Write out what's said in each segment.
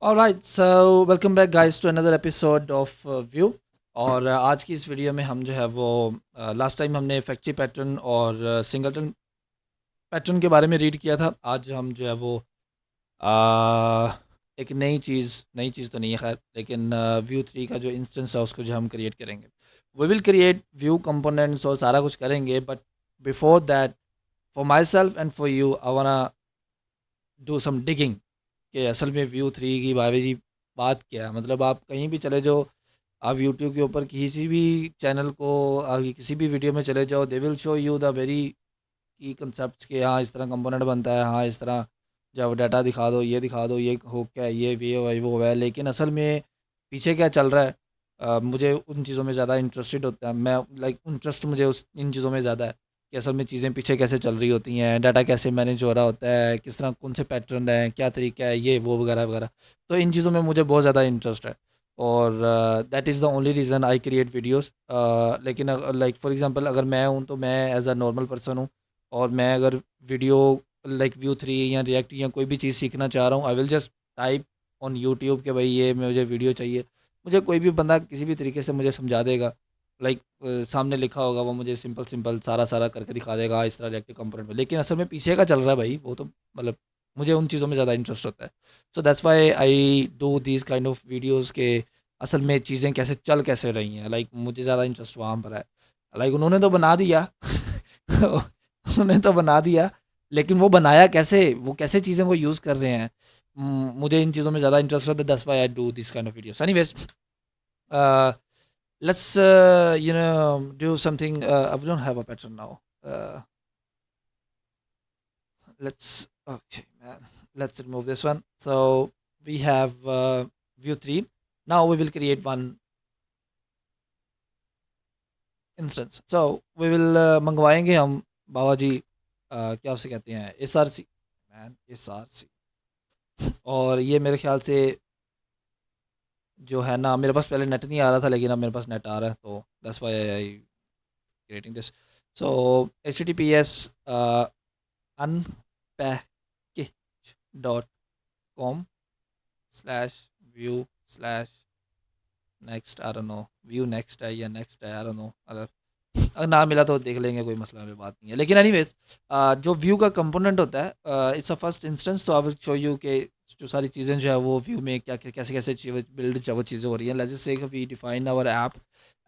Alright so welcome back guys to another episode of Vue. और आज की इस वीडियो में हम जो है वो लास्ट टाइम हमने फैक्ट्री पैटर्न और सिंगलटन पैटर्न के बारे में रीड किया था। आज हम जो है वो uh, एक नई चीज़ तो नहीं है खैर, लेकिन व्यू थ्री का जो इंस्टेंस है उसको जो हम क्रिएट करेंगे। We will create Vue components और सारा कुछ करेंगे, but before that for myself and for you I wanna do some digging कि असल में व्यू थ्री की भाई जी बात क्या है। मतलब आप कहीं भी चले जाओ, आप यूट्यूब के ऊपर किसी भी चैनल को आगे किसी भी वीडियो में चले जाओ, they will show you the very की कंसेप्ट के हाँ इस तरह कंपोनेंट बनता है, हाँ इस तरह जब डाटा दिखा दो, ये दिखा दो, ये हो क्या है, ये वो है। लेकिन असल में पीछे क्या चल रहा है, मुझे उन चीज़ों में ज़्यादा इंटरेस्टेड होता है। मैं लाइक इंटरेस्ट मुझे उस इन चीज़ों में ज़्यादा है कि असल में चीज़ें पीछे कैसे चल रही होती हैं, डाटा कैसे मैनेज हो रहा होता है, किस तरह कौन से पैटर्न है, क्या तरीका है, ये वो वगैरह वगैरह। तो इन चीज़ों में मुझे बहुत ज़्यादा इंटरेस्ट है और that is the only reason I create videos. लेकिन लाइक फॉर एग्जांपल अगर मैं हूँ तो मैं एज अ नॉर्मल पर्सन हूँ, और मैं अगर वीडियो लाइक व्यू थ्री या रिएक्ट या कोई भी चीज़ सीखना चाह रहा हूँ, I will just type on YouTube के भाई ये मुझे वीडियो चाहिए। मुझे कोई भी बंदा किसी भी तरीके से मुझे समझा देगा, लाइक सामने लिखा होगा, वो मुझे सिंपल सिंपल सारा सारा करके दिखा देगा इस तरह रिएक्टिव कंपोनेंट में। लेकिन असल में पीछे का चल रहा है भाई, वो तो मतलब मुझे उन चीज़ों में ज़्यादा इंटरेस्ट होता है। So that's why I do these kind of videos के असल में चीज़ें कैसे चल कैसे रही हैं। लाइक मुझे ज़्यादा इंटरेस्ट वहाँ पर है। लाइक उन्होंने तो बना दिया उन्होंने तो बना दिया, लेकिन वो बनाया कैसे, वो कैसे चीज़ें वो यूज़ कर रहे हैं, मुझे इन चीज़ों में ज़्यादा इंटरेस्ट है। That's why I do this kind of videos. Anyways, let's do something. I don't have a pattern now. Let's okay, man. Let's remove this one. So we have view three. Now we will create one instance. So we will मंगवाएंगे हम बाबा जी, क्या उसे कहते हैं, S R C, man S R C. और ये मेरे ख्याल से जो है ना, मेरे पास पहले नेट नहीं आ रहा था, लेकिन अब मेरे पास नेट आ रहा है, तो that's why I creating this. So https unpackage.com/view/next, I don't no view next है या नेक्स्ट है, आई डोंट नो। अगर ना मिला तो देख लेंगे, कोई मसला वाली बात नहीं है। लेकिन एनीवेज, जो व्यू का कंपोनेंट होता है, इट्स अ फर्स्ट इंस्टेंस। तो आई विल शो यू के जो सारी चीज़ें जो है वो व्यू में क्या क्या कैसे कैसे बिल्ड जो वो चीज़ें हो रही हैं। Let's just say we define our app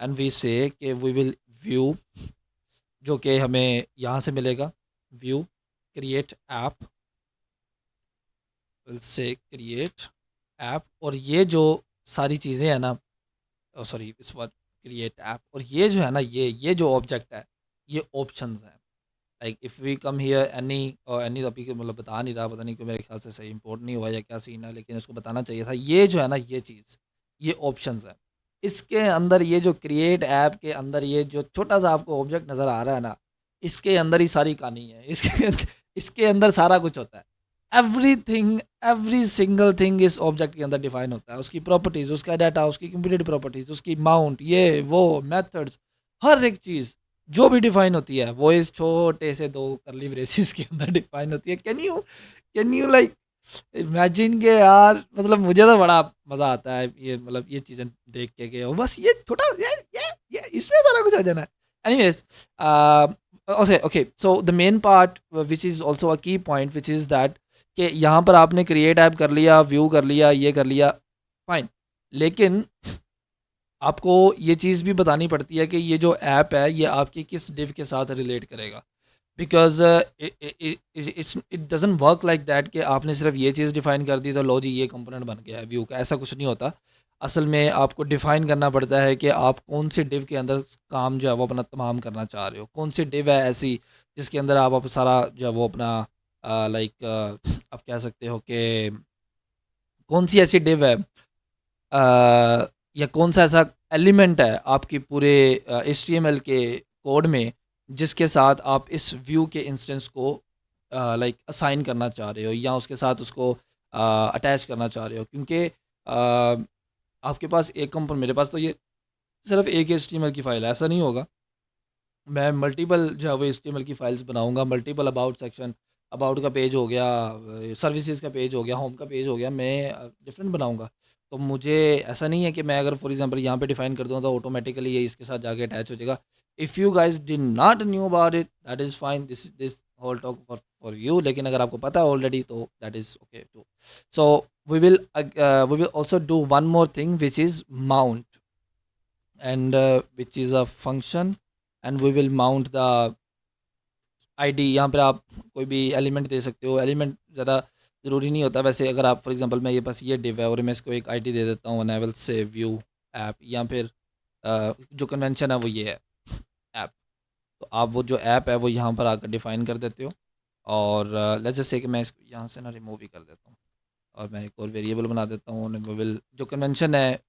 and we say कि वी विल व्यू, जो कि हमें यहाँ से मिलेगा, view create app, will say create app. और ये जो सारी चीज़ें हैं ना, सॉरी इस वर्ड क्रिएट ऐप, और ये जो है ना, ये जो ऑब्जेक्ट है, ये ऑप्शंस हैं। Like if we come here any, और एनी टॉपिक मतलब बता नहीं रहा, पता नहीं क्यों, मेरे ख्याल से सही इंपोर्ट नहीं हुआ या क्या सीन है, लेकिन उसको बताना चाहिए था। ये जो है ना, ये चीज़, ये ऑप्शंस है। इसके अंदर ये जो क्रिएट ऐप के अंदर ये जो छोटा सा आपको ऑब्जेक्ट नज़र आ रहा है ना, इसके अंदर ही सारी कहानी है। इसके अंदर सारा कुछ होता है। एवरीथिंग, एवरी सिंगल थिंग इस ऑब्जेक्ट के अंदर डिफाइन होता है। उसकी प्रॉपर्टीज़, उसका डाटा, उसकी कंप्यूटेड प्रॉपर्टीज़, उसकी माउंट, ये वो मेथड्स, हर एक चीज़ जो भी डिफाइन होती है वो इस छोटे से दो करली ब्रेसेस के अंदर डिफाइन होती है। कैन यू लाइक इमेजिन के यार, मतलब मुझे तो बड़ा मज़ा आता है ये, मतलब ये चीज़ें देख के ओ बस ये छोटा ये इसमें सारा कुछ हो जाना है। Anyways, okay okay, so the main part which is also a की पॉइंट विच इज़ दैट कि यहाँ पर आपने क्रिएट ऐप कर लिया, व्यू कर लिया, ये कर लिया, फाइन। लेकिन आपको ये चीज़ भी बतानी पड़ती है कि ये जो ऐप है ये आपकी किस डिव के साथ रिलेट करेगा। Because it doesn't work like that कि आपने सिर्फ ये चीज़ डिफाइन कर दी तो लो जी ये कंपोनेंट बन गया है व्यू का। ऐसा कुछ नहीं होता। असल में आपको डिफाइन करना पड़ता है कि आप कौन से डिव के अंदर काम जो है वो अपना तमाम करना चाह रहे हो। कौन सी डिव है ऐसी जिसके अंदर आप सारा जो है वो अपना लाइक आप कह सकते हो कि कौन सी ऐसी डिव है, या कौन सा ऐसा एलिमेंट है आपकी पूरे HTML के कोड में जिसके साथ आप इस व्यू के इंस्टेंस को लाइक असाइन करना चाह रहे हो या उसके साथ उसको अटैच करना चाह रहे हो। क्योंकि आपके पास एक कंपोनेंट, मेरे पास तो ये सिर्फ एक HTML की फ़ाइल है, ऐसा नहीं होगा। मैं मल्टीपल जो है वो HTML की फ़ाइल्स बनाऊंगा, मल्टीपल अबाउट सेक्शन, अबाउट का पेज हो गया, सर्विसेज का पेज हो गया, होम का पेज हो गया, मैं डिफरेंट बनाऊंगा। तो मुझे ऐसा नहीं है कि मैं अगर फॉर एग्जांपल यहाँ पे डिफाइन कर दूँ तो ऑटोमेटिकली ये इसके साथ जाके अटैच हो जाएगा। If you guys did not knew about it, that is fine, this whole talk for you. लेकिन अगर आपको पता है ऑलरेडी तो that is okay too. So we will also do one more thing which is mount, and which is a function, and we will mount the ID. यहाँ पर आप कोई भी एलिमेंट दे सकते हो। एलिमेंट ज़्यादा ज़रूरी नहीं होता वैसे। अगर आप फॉर एग्जांपल मैं ये पास ये डिव है और मैं इसको एक आईडी दे देता हूँ, एनेबल से व्यू ऐप, या फिर जो कन्वेंशन है वो ये है ऐप। तो आप वो जो ऐप है वो यहाँ पर आकर डिफ़ाइन कर देते हो। और लेट्स जस्ट से कि मैं इसको यहाँ से ना रिमूव ही कर देता हूँ और मैं एक और वेरिएबल बना देता हूँ। वी विल जो कन्वेंशन है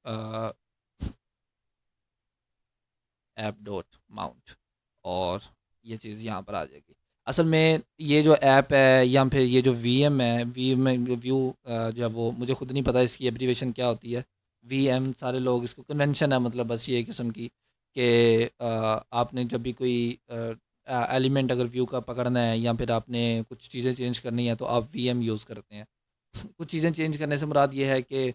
ऐप डॉट माउंट, और ये चीज़ यहाँ पर आ जाएगी। असल में ये जो ऐप है या फिर ये जो वी एम है, वी एम व्यू जो है वो मुझे ख़ुद नहीं पता इसकी एब्रीवेशन क्या होती है। वी एम सारे लोग इसको कन्वेंशन है, मतलब बस ये किस्म की कि आपने जब भी कोई एलिमेंट अगर व्यू का पकड़ना है या फिर आपने कुछ चीज़ें चेंज करनी है तो आप वी एम यूज़ करते हैं। कुछ चीज़ें चेंज करने से मुराद ये है कि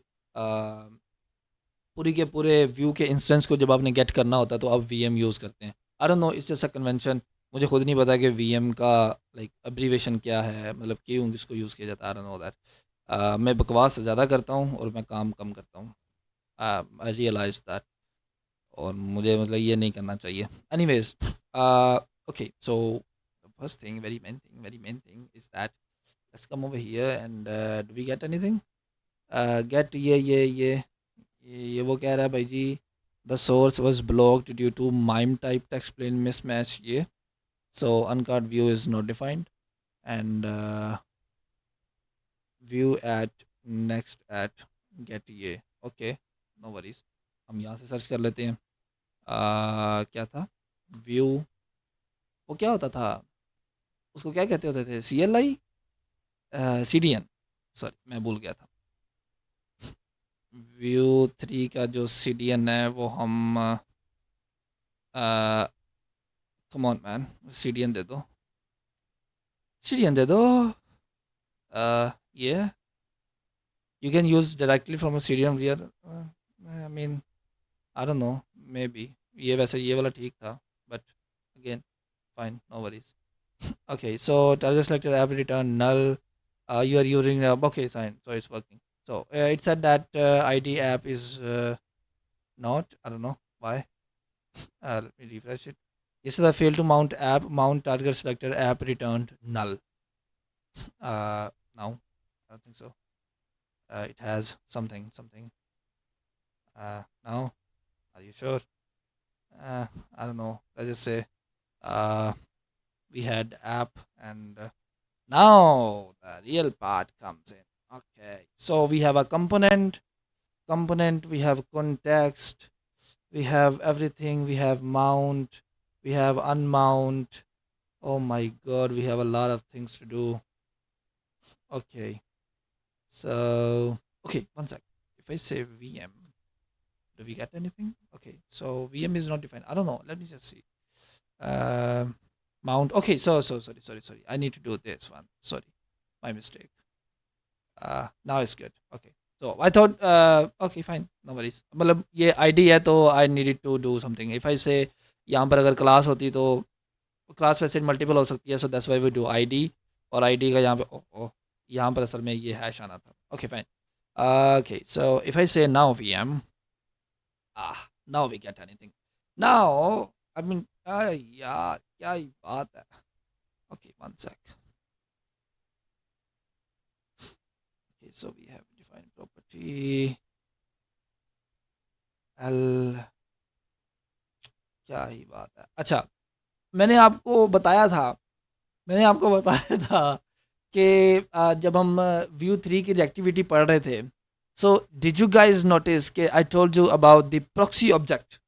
पूरी के पूरे व्यू के इंस्टेंस को जब आपने गेट करना होता है तो आप वी एम यूज़ करते हैं। आई don't no, it's just a convention. मुझे खुद नहीं पता कि वी एम का लाइक अब्रीवेशन क्या है, मतलब क्यों इसको यूज़ किया जाता है। आई डोंट नो दैट। मैं बकवास ज़्यादा करता हूँ और मैं काम कम करता हूँ। आई रियलाइज दैट, और मुझे मतलब ये नहीं करना चाहिए। Anyways, okay, so first thing, very main thing is that let's come over here and do we get anything. Get ये वो कह रहा है भाई जी, the source was blocked due to MIME type text plain mismatch. ये so uncaught Vue is not defined and Vue at next at get ये। Okay, no worries, हम यहाँ से सर्च कर लेते हैं। क्या था व्यू, वो क्या होता था, उसको क्या कहते होते थे, C L I, C D N, sorry मैं भूल गया था। व्यू 3 का जो सी डी एन है वो हम come on man, C D N दे दो, सी डी एन दे दो। ये you can use directly from a C D N rear, I mean I don't know, maybe ये वैसे ये वाला ठीक था, but again fine, no worries. Okay, so target selected app return null. You are using okay, fine. So it's working. So it said that ID app is not. I don't know why. Let me refresh it. Yes, I failed to mount app. Mount target selected app returned null. No, I don't think so. It has something. No, are you sure? I don't know. Let's just say we had app and. Now the real part comes in. Okay, so we have a component, we have context, we have everything, we have mount, we have unmount. Oh my god, we have a lot of things to do. Okay, so okay, one sec. If I say VM, do we get anything? Okay, so VM is not defined. I don't know. Let me just see. Mount. Okay, so sorry. I need to do this one. Sorry, my mistake. Now it's good. Okay. So I thought, okay, fine, no worries. मतलब ये ID है तो I needed to do something. If I say यहाँ पर अगर class होती तो class वैसे मल्टीपल हो सकती है, so that's why we do ID, और ID का यहाँ पे यहाँ पर असल में ये हैश आना था. Okay, fine. Okay, so if I say now VM, now we get anything. Now, I mean, यार क्या ही बात है. Okay, one sec. Okay, so we have defined property L. क्या ही बात है. अच्छा, मैंने आपको बताया था कि जब हम व्यू 3 की रिएक्टिविटी पढ़ रहे थे, so did you guys notice कि I told you about the proxy object.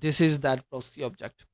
This is that proxy object.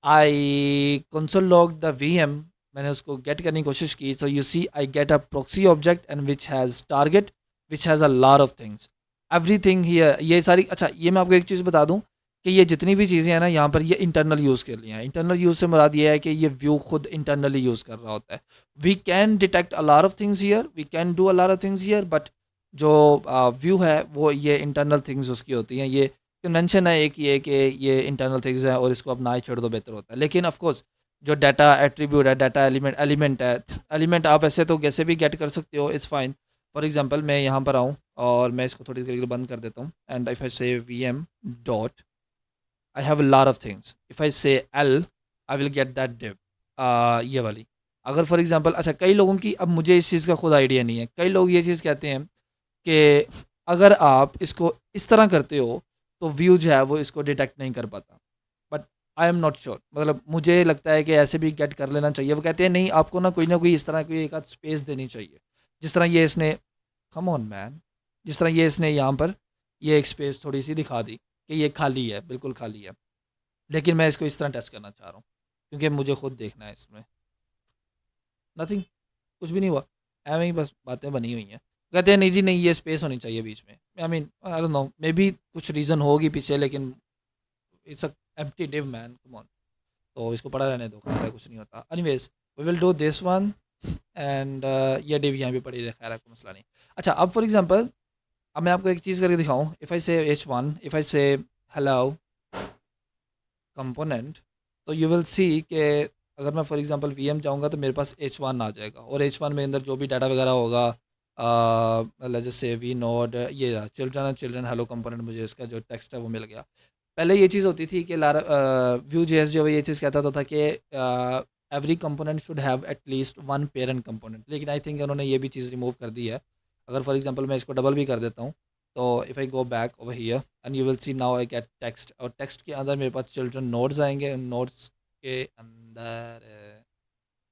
I console log the VM, मैंने उसको गेट करने की कोशिश की. So you see I get a proxy object and which has target which has a lot of things, everything here. ये सारी, अच्छा ये मैं आपको एक चीज़ बता दूं कि ये जितनी भी चीज़ें हैं ना यहाँ पर ये इंटरनल यूज़ के लिए हैं। इंटरनल यूज़ से मुराद ये है कि ये व्यू खुद इंटरनली यूज़ कर रहा होता है। We can detect a lot of things here, we can do a lot of things here, but जो व्यू है वो ये इंटरनल थिंग्स उसकी होती हैं। ये कन्वेंशन है एक ये कि ये इंटरनल थिंग्स हैं और इसको अब ना ही छोड़ दो बेहतर होता है। लेकिन ऑफ कोर्स जो डाटा एट्रीब्यूट है, डाटा एलिमेंट है, एलिमेंट आप ऐसे तो कैसे भी गेट कर सकते हो, इट्स फाइन। फॉर एग्जांपल मैं यहाँ पर आऊँ और मैं इसको थोड़ी देर के लिए बंद कर देता हूँ, and if I say V M dot I have a lot of things, if I say L I will get that div, ये वाली। अगर फॉर एग्जांपल, अच्छा कई लोगों की, अब मुझे इस चीज़ का खुद आइडिया नहीं है, कई लोग ये चीज़ कहते हैं कि अगर आप इसको इस तरह करते हो तो व्यू जो है वो इसको डिटेक्ट नहीं कर पाता, but I am not sure. मतलब मुझे लगता है कि ऐसे भी गेट कर लेना चाहिए। वो कहते हैं नहीं, आपको ना कोई इस तरह की एक आध स्पेस देनी चाहिए, जिस तरह ये इसने, कम ऑन मैन, जिस तरह ये इसने यहाँ पर ये एक स्पेस थोड़ी सी दिखा दी कि ये खाली है, बिल्कुल खाली है। लेकिन मैं इसको इस तरह टेस्ट करना चाह रहा हूँ क्योंकि मुझे खुद देखना है इसमें। नथिंग, कुछ भी नहीं हुआ, एवं ही बस बातें बनी हुई हैं। कहते हैं नहीं जी नहीं, ये स्पेस होनी चाहिए बीच में। आई mean I don't know, may be कुछ रीज़न होगी पीछे, लेकिन it's a empty div man, come on. तो इसको पड़ा रहने दो, खैर है, कुछ नहीं होता। Anyways we will do this one, and ये डिव यहाँ भी पड़ी रहे, खैर है, कोई मसला नहीं। अच्छा, अब फॉर एग्जांपल अब मैं आपको एक चीज़ करके दिखाऊं। इफ़ आई से h1, इफ़ आई से हेलो कंपोनेंट, तो यू विल सी कि अगर मैं फॉर एग्जांपल वीएम जाऊंगा तो मेरे पास h1 आ जाएगा, और h1 में अंदर जो भी डाटा वगैरह होगा, लेट्स से वी नोड, ये रहा children and children hello component, मुझे इसका जो टेक्स्ट है वो मिल गया। पहले ये चीज़ होती थी कि लारा व्यू जेएस जो है ये चीज़ कहता था कि every component should have at least one parent component, लेकिन आई थिंक उन्होंने ये भी चीज़ रिमूव कर दी है। अगर फॉर एग्जांपल मैं इसको डबल भी कर देता हूँ, तो if I go back over here and you will see now I get text, और टेक्स्ट के अंदर मेरे पास चिल्ड्रन नोड्स आएंगे। नोड्स के अंदर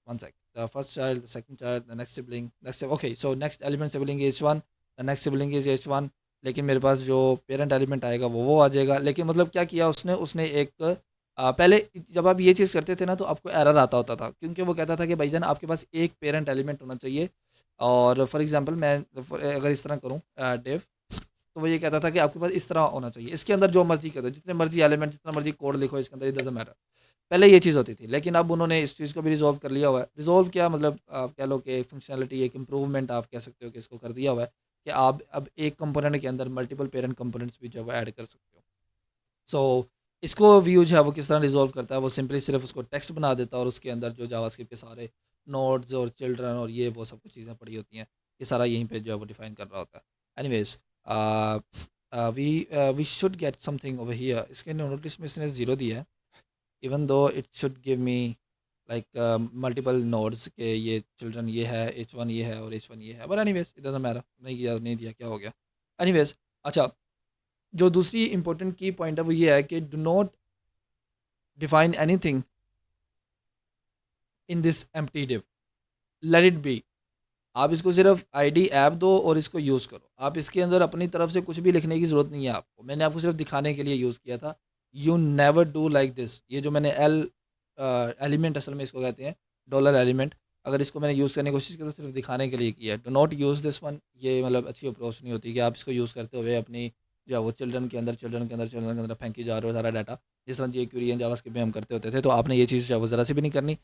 one sec, the first child, the second child, the next sibling, next, okay, so next element sibling is one, the next sibling is h1। लेकिन मेरे पास जो पेरेंट एलिमेंट आएगा वो आ जाएगा। लेकिन मतलब क्या किया उसने, उसने एक पहले जब आप ये चीज़ करते थे ना तो आपको एरर आता होता था, क्योंकि वो कहता था कि भाईजान आपके पास एक पेरेंट एलिमेंट होना चाहिए। और फॉर एग्जांपल मैं अगर इस तरह करूँ डेव, तो वो ये कहता था कि आपके पास इस तरह होना चाहिए, इसके अंदर जो मर्जी कर दो, जितने मर्जी एलिमेंट, जितना मर्जी कोड लिखो इसके अंदर, इट डजंट मैटर। पहले ये चीज़ होती थी, लेकिन अब उन्होंने इस चीज़ को भी रिजॉल्व कर लिया हुआ है। रिजॉल्व क्या मतलब, आप कह लो कि फंक्शनलिटी, एक इम्प्रूवमेंट आप कह सकते हो कि इसको कर दिया हुआ है कि आप अब एक कंपोनेंट के अंदर मल्टीपल पेरेंट कंपोनेंट्स भी जो है वो ऐड कर सकते हो। सो इसको व्यू जो है वो किस तरह रिजॉल्व करता है, वो सिंपली सिर्फ उसको टेक्स्ट बना देता है और उसके अंदर जो जावास्क्रिप्ट के सारे नोड्स और चिल्ड्रन और ये वो सब कुछ चीज़ें पड़ी होती हैं, ये सारा यहीं पे जो है वो डिफाइन कर रहा होता है। Anyways we we should get something over here. इसके नोटिस में इसने ज़ीरो दिया है, even though it should give me like multiple nodes के ये चिल्ड्रन ये है, h1 ये है और h1 ये है, but anyways it doesn't matter, नहीं किया नहीं दिया, क्या हो गया। एनीवेज अच्छा, जो दूसरी इंपॉर्टेंट की पॉइंट है वो ये है कि do not define anything in this empty div, let it be. आप इसको सिर्फ आईडी ऐप दो और इसको यूज़ करो। आप इसके अंदर अपनी तरफ से कुछ भी लिखने की ज़रूरत नहीं है आपको, मैंने आपको सिर्फ दिखाने के लिए यूज़ किया था। You never do like this. ये जो मैंने एल एलिमेंट, असल में इसको कहते हैं डॉलर एलिमेंट, अगर इसको मैंने यूज़ करने की कोशिश की तो सिर्फ दिखाने के लिए किया है। Do not use this one. ये मतलब अच्छी अप्रोच नहीं होती कि आप इसको यूज़ करते हुए अपनी जो है वो चिल्ड्रन के अंदर फेंकी जा रहे हो सारा डाटा, जिस तरह ये क्वेरी जावास्क्रिप्ट में हम करते होते थे। तो आपने ये चीज़ जो है वो ज़रा सी भी नहीं करनी।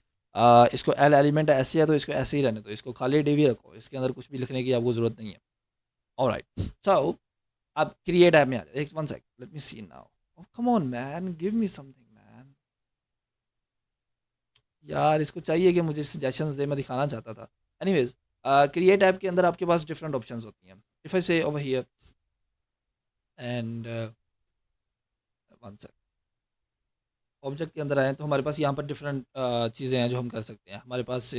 इसको एल एलिमेंट ऐसे है तो इसको ऐसे ही रहने दो, इसको खाली डिव ही रखो, इसके अंदर कुछ भी लिखने की आपको ज़रूरत नहीं है। ऑलराइट, सो आप क्रिएट ऐप में आ जाए। एक one sec, let me see now, come on man, give me something man. यार इसको चाहिए कि मुझे सजेशंस दे, मैं दिखाना चाहता था। एनीवेज क्रिएट ऐप के अंदर आपके पास डिफरेंट ऑप्शंस होती हैं। If I say over here and one sec, object के अंदर आए तो हमारे पास यहाँ पर डिफरेंट चीज़ें हैं जो हम कर सकते हैं। हमारे पास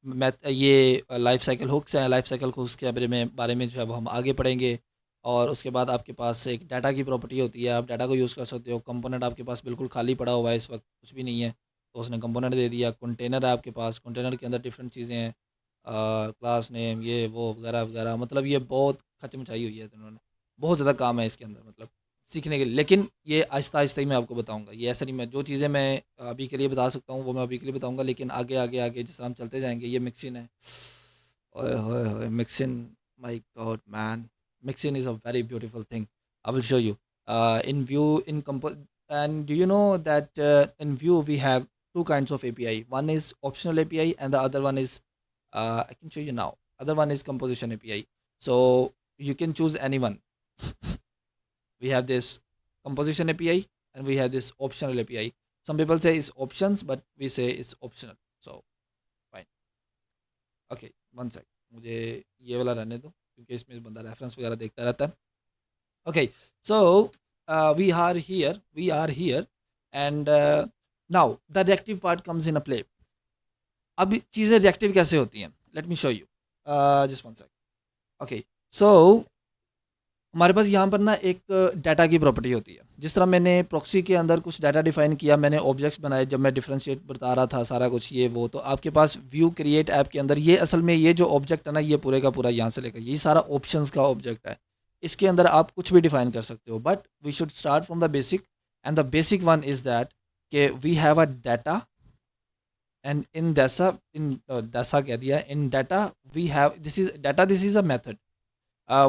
मैथ, ये लाइफ साइकिल हुक्स हैं। लाइफ साइकिल हुक्स के बारे में जो है वो हम आगे पढ़ेंगे। और उसके बाद आपके पास एक डाटा की प्रॉपर्टी होती है, आप डाटा को यूज़ कर सकते हो। कंपोनेंट आपके पास बिल्कुल खाली पड़ा हुआ है, इस वक्त कुछ भी नहीं है, तो उसने कंपोनेंट दे दिया। कंटेनर है आपके पास, कंटेनर के अंदर डिफरेंट चीज़ें हैं, क्लास नेम ये वो वगैरह वगैरह। मतलब ये बहुत खच मचाई हुई है तो उन्होंने, बहुत ज़्यादा काम है इसके अंदर, मतलब सीखने के लिए। लेकिन ये आहिस्ता आहिस्ता ही मैं आपको बताऊंगा, ये ऐसा नहीं, मैं जो चीज़ें मैं अभी के लिए बता सकता हूँ वो मैं अभी के लिए बताऊंगा, लेकिन आगे आगे आगे जिस तरह हम चलते जाएंगे। ये मिक्सिन है, ओए होए होए mixing, my God man, mixing is a very beautiful thing, I will show you. in Vue and do you know that in Vue we have two kinds of API. One is optional API and the other one is I can show you now. Other one is composition API. So you can choose anyone. We have this composition API and we have this optional API. Some people say it's options, but we say it's optional. So fine. Okay, one sec. मुझे ये वाला रहने दो क्योंकि इसमें बंदा reference वगैरह देखता रहता है. Okay, so we are here, and now the reactive part comes in a play. अब चीज़ें रिएक्टिव कैसे होती हैं? Let me show you. Just one sec. Okay, so हमारे पास यहाँ पर ना एक डाटा की प्रॉपर्टी होती है. जिस तरह मैंने प्रॉक्सी के अंदर कुछ डाटा डिफाइन किया, मैंने ऑब्जेक्ट्स बनाए जब मैं डिफरेंशिएट बता रहा था सारा कुछ ये वो, तो आपके पास व्यू क्रिएट ऐप के अंदर ये असल में ये जो ऑब्जेक्ट है ना, ये पूरे का पूरा यहाँ से लेकर ये सारा ऑप्शंस का ऑब्जेक्ट है. इसके अंदर आप कुछ भी डिफाइन कर सकते हो, but we should start from the basic, and the basic one is that कि we have a data, and in दैसा कह दिया, in data we have this is a method.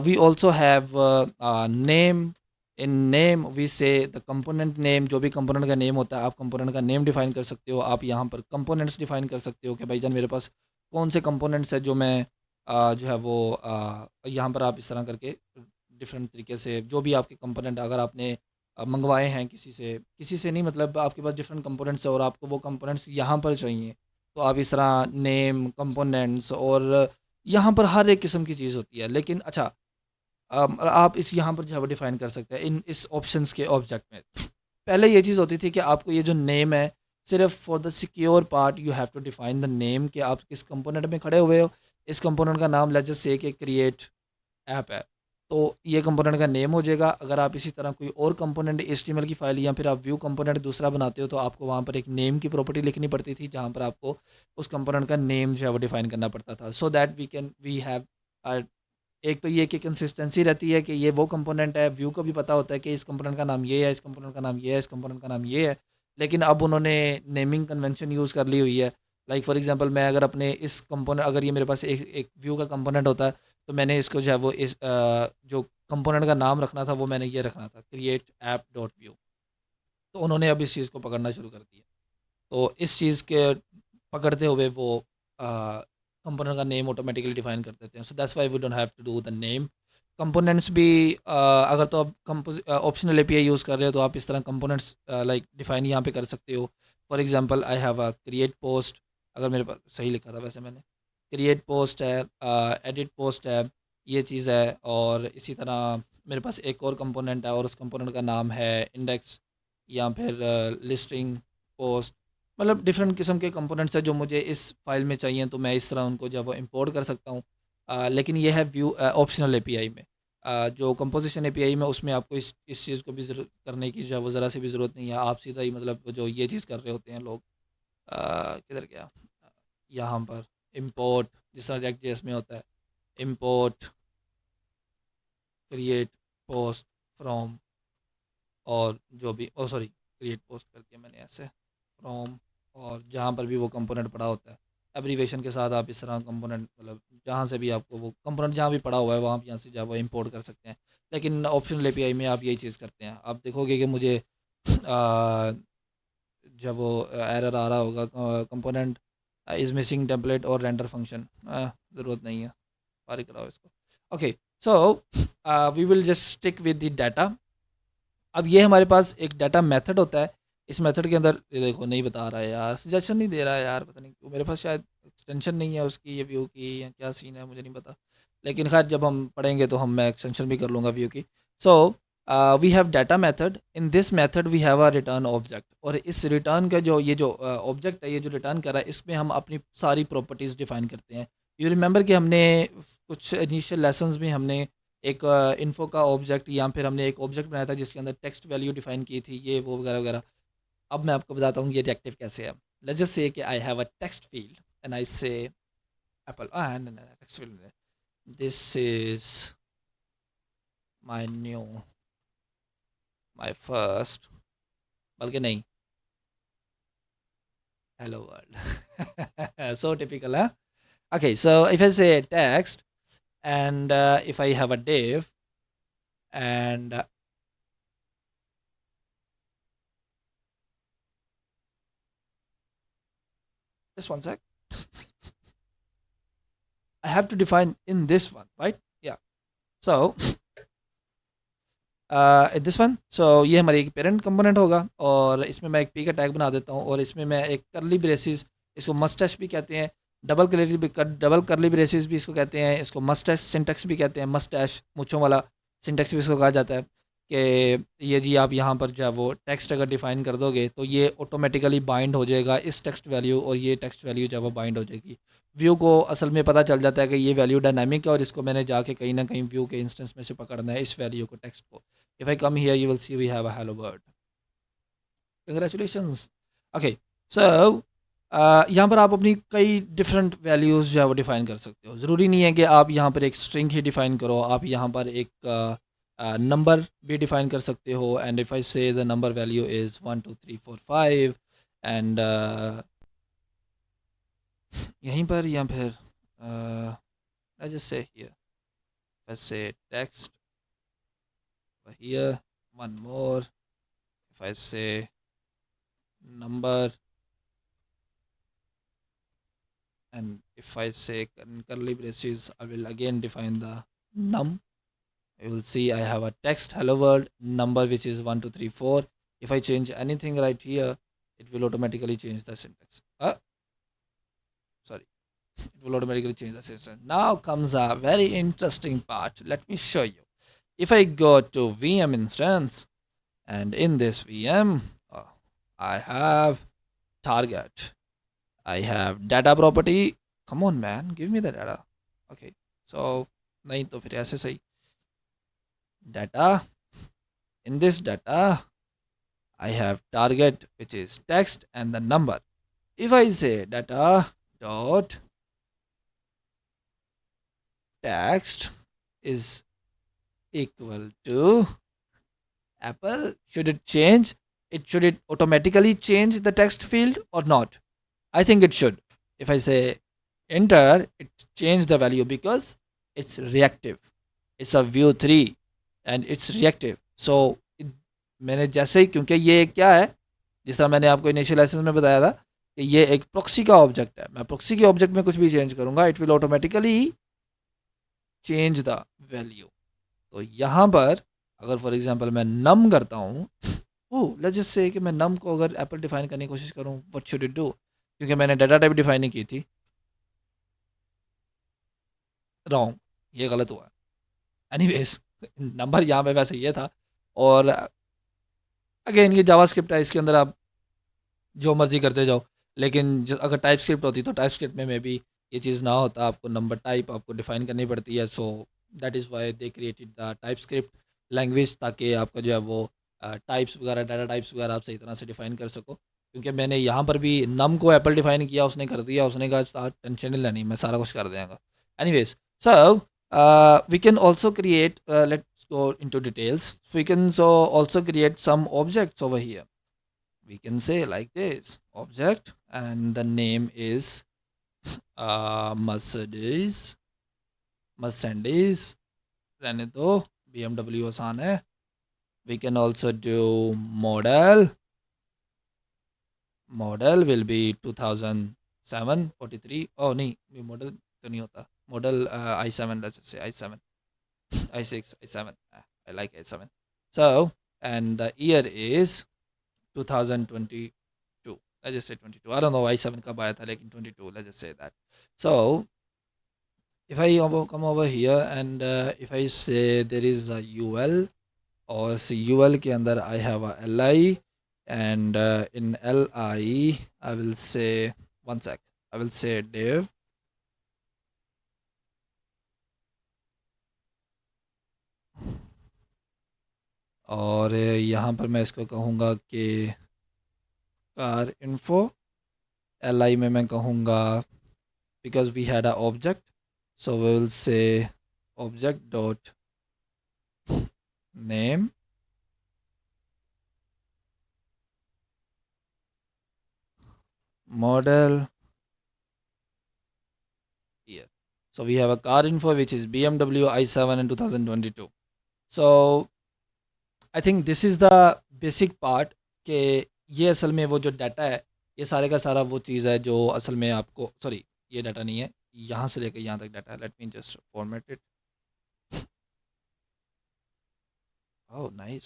We also have name. In name we say the component name. जो भी component का name होता है, आप component का name define कर सकते हो. आप यहाँ पर components define कर सकते हो कि भाईजान मेरे पास कौन से components है जो मैं जो है वो यहाँ पर आप इस तरह करके different तरीके से जो भी आपके component अगर आपने मंगवाए हैं किसी से नहीं, मतलब आपके पास different components है और आपको वो components यहाँ पर चाहिए, तो आप इस तरह name components और यहाँ पर हर एक किस्म की चीज़ होती है. लेकिन अच्छा, आप इस यहाँ पर जो है वो डिफ़ाइन कर सकते हैं इन इस ऑप्शंस के ऑब्जेक्ट में. पहले ये चीज़ होती थी कि आपको ये जो नेम है, सिर्फ for the secure part you have to define the name कि आप किस कंपोनेंट में खड़े हुए हो. इस कंपोनेंट का नाम लेट्स जस्ट से कि क्रिएट ऐप है, तो ये कंपोनेंट का नेम हो जाएगा. अगर आप इसी तरह कोई और कंपोनेंट HTML की फ़ाइल या फिर आप व्यू कंपोनेंट दूसरा बनाते हो, तो आपको वहाँ पर एक नेम की प्रॉपर्टी लिखनी पड़ती थी, जहाँ पर आपको उस कंपोनेंट का नेम जो है वो डिफ़ाइन करना पड़ता था, सो दैट वी हैव एक तो ये कि कंसिस्टेंसी रहती है कि ये वो कंपोनेंट है. व्यू को भी पता होता है कि इस कंपोनेंट का नाम ये है, इस कंपोनेंट का नाम ये है, इस कंपोनेंट का नाम ये है. लेकिन अब उन्होंने नेमिंग कन्वेंशन यूज़ कर ली हुई है. लाइक फॉर एग्जांपल, मैं अगर अपने इस कंपोनेंट, अगर ये मेरे पास एक एक व्यू का कंपोनेंट होता है, तो मैंने इसको जो है वो इस जो कंपोनेंट का नाम रखना था वो मैंने ये रखना था, क्रिएट ऐप डॉट व्यू. तो उन्होंने अब इस चीज़ को पकड़ना शुरू कर दिया. तो इस चीज़ के पकड़ते हुए वो कंपोनेंट का नेम ऑटोमेटिकली डिफाइन कर देते हैं. So that's why we don't have to do the name. Components भी अगर तो आप ऑप्शनल API यूज़ कर रहे हो, तो आप इस तरह कंपोनेंट्स लाइक डिफाइन यहाँ पे कर सकते हो. For example, I have a create post. अगर मेरे पास सही लिखा था वैसे मैंने, क्रिएट पोस्ट है, एडिट पोस्ट है, ये चीज़ है. और इसी तरह मेरे पास एक और कंपोनेंट है और उस कंपोनेंट का नाम है इंडेक्स या फिर लिस्टिंग पोस्ट. मतलब डिफरेंट किस्म के कंपोनेंट्स हैं जो मुझे इस फाइल में चाहिए, तो मैं इस तरह उनको जब वो इंपोर्ट कर सकता हूँ. लेकिन ये है व्यू ऑप्शनल API में. जो कंपोजिशन API में, उसमें आपको इस चीज़ को भी ज़रूरत करने की जो है वो ज़रा सी भी ज़रूरत नहीं है. आप सीधा ही मतलब जो ये चीज़ कर रहे होते हैं लोग, किधर गया, यहाँ पर इंपोर्ट, जिस तरह रिएक्ट जेएस में होता है, इंपोर्ट क्रिएट पोस्ट फ्रॉम, और जो भी सॉरी क्रिएट पोस्ट कर दिया मैंने ऐसे, फ्रॉम, और जहाँ पर भी वो कंपोनेंट पड़ा होता है एब्रीवेशन के साथ आप इस तरह कंपोनेंट, मतलब जहाँ से भी आपको वो कंपोनेंट जहाँ भी पड़ा हुआ है वहाँ यहाँ से जब वो इंपोर्ट कर सकते हैं. लेकिन ऑप्शनल API में आप यही चीज़ करते हैं. आप देखोगे कि मुझे जब वो एरर आ रहा होगा, कंपोनेंट इज़ मिसिंग टेम्पलेट और रेंडर फंक्शन, ज़रूरत नहीं है, फारिग कराओ इसको. Okay, so we will just stick with the data. अब ये हमारे पास एक डाटा मेथड होता है. इस मेथड के अंदर ये देखो नहीं बता रहा है यार, सजेशन नहीं दे रहा है यार, पता नहीं क्यों. मेरे पास शायद एक्सटेंशन नहीं है उसकी, ये व्यू की, या क्या सीन है मुझे नहीं पता. लेकिन खैर जब हम पढ़ेंगे तो मैं एक्सटेंशन भी कर लूँगा व्यू की. So we have data method. In this method we have a return object. और इस रिटर्न का जो ये जो ऑब्जेक्ट है, ये जो रिटर्न कर रहा है, इसमें हम अपनी सारी प्रॉपर्टीज़ डिफाइन करते हैं. यू रिमेंबर कि हमने कुछ इनिशियल लेसन्स में हमने एक इन्फो का ऑब्जेक्ट, या फिर हमने एक ऑब्जेक्ट बनाया था जिसके अंदर टेक्स्ट वैल्यू डिफाइन की थी, ये वो वगैरह वगैरह. अब मैं आपको बताता हूँ ये रिएक्टिव कैसे है. लेट्स जस्ट से कि I have a text field and I say apple, text field, this is my new, my first, बल्कि नहीं, हेलो वर्ल्ड. सो टिपिकल है. Okay, so if I say text, and if I have a div, and just one sec. I have to define in this one, right? Yeah. So this one, so ये हमारी एक parent component होगा और इसमें मैं एक P का tag बना देता हूँ और इसमें मैं एक करली ब्रेसिस, इसको मस्टैश भी कहते हैं, डबल करली ब्रेसिस भी इसको कहते हैं, इसको मस्टैश सिंटेक्स भी कहते हैं, मस्टैश मूँछों वाला सिंटेक्स भी इसको कहा जाता है कि ये जी आप यहाँ पर जो है वो टेक्स्ट अगर डिफ़ाइन कर दोगे तो ये ऑटोमेटिकली बाइंड हो जाएगा इस टेक्स्ट वैल्यू और ये टेक्स्ट वैल्यू जो है वो बाइंड हो जाएगी। व्यू को असल में पता चल जाता है कि ये वैल्यू डायनामिक है और इसको मैंने जाके कहीं ना कहीं व्यू के इंस्टेंस में से पकड़ना है इस वैल्यू को, टेक्स्ट को। If I come here, you will see we have a hello world. Congratulations. Okay, so यहाँ पर आप अपनी कई डिफरेंट वैल्यूज़ जो है वो डिफ़ाइन कर सकते हो। ज़रूरी नहीं है कि आप यहाँ पर एक स्ट्रिंग ही डिफ़ाइन करो, आप यहाँ पर एक नंबर भी डिफ़ाइन कर सकते हो। एंड इफ़ आई से the number value is 1 2 3 4 5 and यहीं पर या फिर I just say here, let's say text here, one more, if I say number, and if I say in curly braces, I will again define the num. You will see I have a text hello world number which is 1 2 3 4. If I change anything right here, it will automatically change the syntax. Sorry, it will automatically change the syntax. Now comes a very interesting part. Let me show you. If I go to VM instance, and in this VM, I have target, I have data property. Come on, man, give me the data. Okay, so नहीं तो फिर ऐसे सही data. In this data, I have target which is text and the number. If I say data dot text is equal to Apple, should it change? Should it automatically change the text field or not? I think it should. If I say enter, it change the value because it's reactive. It's a view 3 and it's reactive. So मैंने जैसे ही, क्योंकि ये क्या है, जिस तरह मैंने आपको इनिशियल लेसन में बताया था कि ये एक प्रॉक्सी का ऑब्जेक्ट है, मैं प्रॉक्सी के ऑब्जेक्ट में कुछ भी चेंज करूँगा, it will automatically change the value. तो यहाँ पर अगर फॉर एग्जांपल मैं नम करता हूँ, लेट्स जस्ट से कि मैं नम को अगर एप्पल डिफाइन करने की कोशिश करूँ, व्हाट शुड इट डू? क्योंकि मैंने डाटा टाइप डिफाइन नहीं की थी, रॉन्ग, ये गलत हुआ। एनीवेज नंबर यहाँ पे वैसे ये था, और अगेन ये जावास्क्रिप्ट है, इसके अंदर आप जो मर्जी करते जाओ, लेकिन अगर टाइप स्क्रिप्ट होती तो टाइप स्क्रिप्ट में भी ये चीज़ ना होता, आपको नंबर टाइप आपको डिफाइन करनी पड़ती है। So that is why they created the type script language, ताकि आपका जो है वो टाइप्स वगैरह, डाटा टाइप्स वगैरह आप सही तरह से डिफाइन कर सको। क्योंकि मैंने यहाँ पर भी नम को एप्पल डिफाइन किया, उसने कर दिया, उसने कहा टेंशन नहीं लेनी, मैं सारा कुछ कर देंगे। Anyways, so we can also create, let's go into details. We can also create some objects over here. We can say like this, object, and the name is Mercedes, रहने दो, BMW आसान है। We can also do model will be 2007 43, oh नहीं, model तो नहीं होता, model i7, let's just say i7 i6 i7, I like i7. So and the year is 2022, let's just say 22, I don't know i7 कब आया था, लेकिन 22, let's just say that. So if I come over here and if I say there is a ul, और ul के अंदर I have a li, and in li I will say, one sec, I will say div, और यहाँ पर मैं इसको कहूँगा कि कार इन्फो, li में मैं कहूँगा because we had a object, so we will say object dot name, model year. So we have a car info which is BMW i7 in 2022. So I think this is the basic part, कि ये असल में वो जो data है ये सारे का सारा वो चीज़ है जो असल में आपको, सॉरी ये डाटा नहीं है, यहाँ से लेकर यहाँ तक डाटा है। Let me just format it. Oh nice.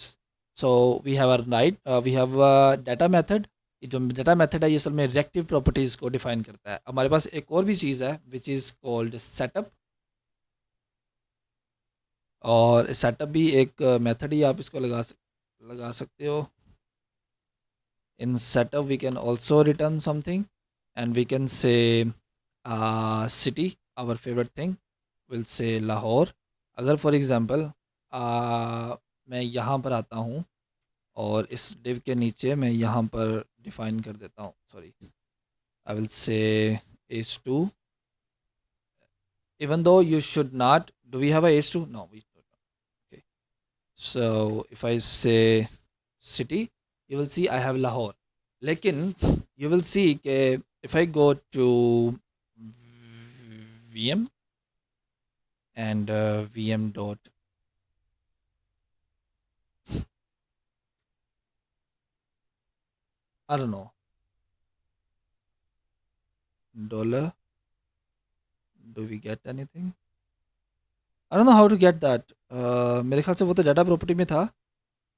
So we have a right, we have data method. ये जो डाटा मेथड है ये असल में रिएक्टिव प्रॉपर्टीज़ को डिफाइन करता है। हमारे पास एक और भी चीज़ है विच इज़ कॉल्ड सेटअप, और सेटअप भी एक मेथड ही आप इसको लगा सकते हो। In setup we can also return something, and we can say city, our favorite thing, will say Lahore. अगर फॉर एग्ज़ाम्पल मैं यहाँ पर आता हूँ और इस div के नीचे मैं यहाँ पर डिफ़ाइन कर देता हूँ, sorry I will say h2, even though you should not, do we have a h2? No, we don't. Okay, so if I say city, you will see I have Lahore. लेकिन you will see कि if I go to VM and VM dot I don't know dollar, do we get anything? I don't know how to get that. मेरे ख्याल से वो तो data property में था,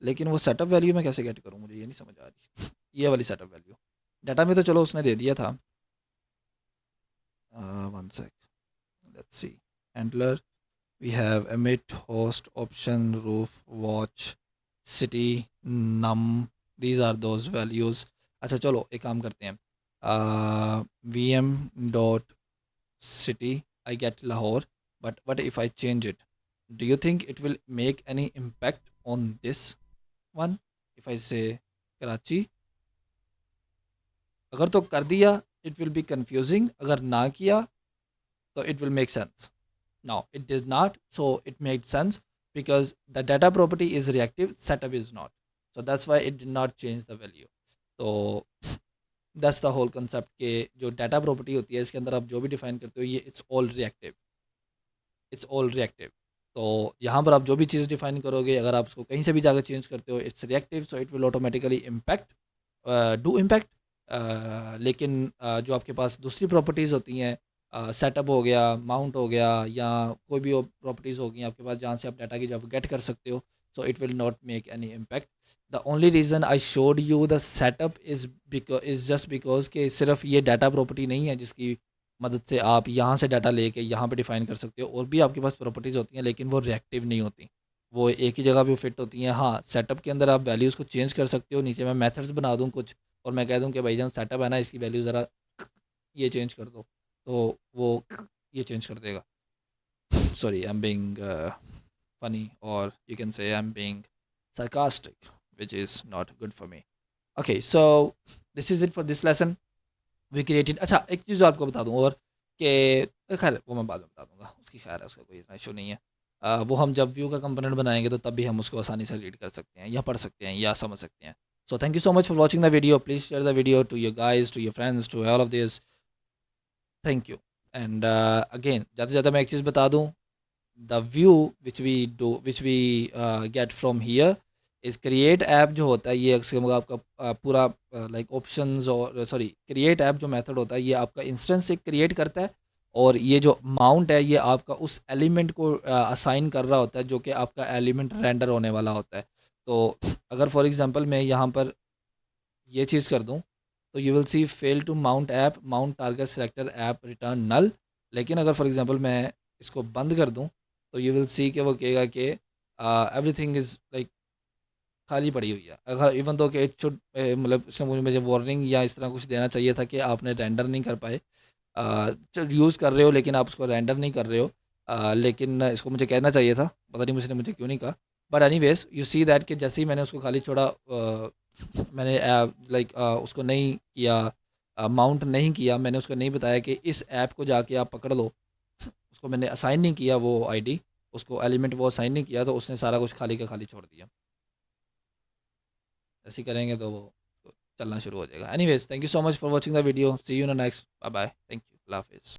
लेकिन वो सेटअप वैल्यू में कैसे गेट करूँ, मुझे ये नहीं समझ आ रही। ये वाली सेटअप वैल्यू डाटा में तो चलो उसने दे दिया था। One sec, let's see. Handler we have emit, host, option, roof, watch, city, num, these are those values. अच्छा चलो एक काम करते हैं, vm dot city I get Lahore, but what if I change it? Do you think it will make any impact on this one if I say Karachi? अगर तो कर दिया it will be confusing, अगर ना किया तो it will make sense. Now it did not, so it made sense because the data property is reactive, setup is not. So that's why it did not change the value. So that's the whole concept के जो data property होती है इसके अंदर आप जो भी define करते हो ये it's all reactive, it's all reactive. तो यहाँ पर आप जो भी चीज़ डिफाइन करोगे अगर आप उसको कहीं से भी जाकर चेंज करते हो it's reactive, so it will automatically impact, do impact. लेकिन जो आपके पास दूसरी प्रॉपर्टीज़ होती हैं, सेटअप हो गया, माउंट हो गया, या कोई भी प्रॉपर्टीज़ हो गई आपके पास जहाँ से आप डाटा की जब गेट कर सकते हो, so it will not make any impact. The only reason I showed you the setup is just because कि सिर्फ ये डाटा प्रॉपर्टी नहीं है जिसकी मदद से आप यहाँ से डाटा लेके यहाँ पे डिफ़ाइन कर सकते हो, और भी आपके पास प्रॉपर्टीज़ होती हैं लेकिन वो रिएक्टिव नहीं होती, वो एक ही जगह पे फिट होती हैं। हाँ, सेटअप के अंदर आप वैल्यूज़ को चेंज कर सकते हो, नीचे मैं मेथड्स बना दूँ कुछ और मैं कह दूँ कि भाईजान सेटअप है ना इसकी वैल्यू ज़रा ये चेंज कर दो, तो वो ये चेंज कर देगा। Sorry, I am being funny, or you can say I'm being sarcastic, which is not good for me. Okay, so this is it for this lesson. We created, अच्छा एक चीज़ आपको बता दूँ, और कि खैर वो मैं बाद में बता दूँगा, उसकी खैर है, उसका कोई इतना इशू नहीं है। वो हम जब व्यू का कंपोनेंट बनाएंगे तो तब भी हम उसको आसानी से रीड कर सकते हैं या पढ़ सकते हैं या समझ सकते हैं। So thank you so much for watching the video, please share the video to your guys, to your friends, to all of this. Thank you. And again ज़्यादा से ज़्यादा मैं एक चीज़ बता दूँ, the view which we get from here is create app जो होता है ये अक्सर आपका पूरा लाइक ऑप्शंस, और सॉरी क्रिएट ऐप जो मेथड होता है ये आपका इंस्टेंस से क्रिएट करता है, और ये जो माउंट है ये आपका उस एलिमेंट को असाइन कर रहा होता है जो कि आपका एलिमेंट रेंडर होने वाला होता है। तो अगर फॉर एग्जांपल मैं यहाँ पर ये चीज़ कर दूँ तो you will see fail to mount app, mount target selector app return null. लेकिन अगर फॉर एग्जांपल मैं इसको बंद कर दूँ तो यू विल सी कि वो कहेगा कि एवरीथिंग इज़ लाइक खाली पड़ी हुई है। अगर इवन दो कि इट शुड, मतलब उसने मुझे वार्निंग या इस तरह कुछ देना चाहिए था कि आपने रेंडर नहीं कर पाए, यूज़ कर रहे हो लेकिन आप उसको रेंडर नहीं कर रहे हो, लेकिन इसको मुझे कहना चाहिए था, पता नहीं मुझे क्यों नहीं कहा। But any ways you see that कि जैसे ही मैंने उसको खाली छोड़ा, मैंने लाइक उसको नहीं किया, माउंट नहीं किया, मैंने उसको नहीं बताया कि इस ऐप को जाके आप पकड़ लो, उसको मैंने असाइन नहीं किया वो आईडी, उसको एलिमेंट वो असाइन नहीं किया, तो उसने सारा कुछ खाली का खाली छोड़ दिया। ऐसे करेंगे तो वो चलना शुरू हो जाएगा। Anyways thank you so much for watching the video, see you in the next, bye bye, thank you, अल्लाह हाफिज़।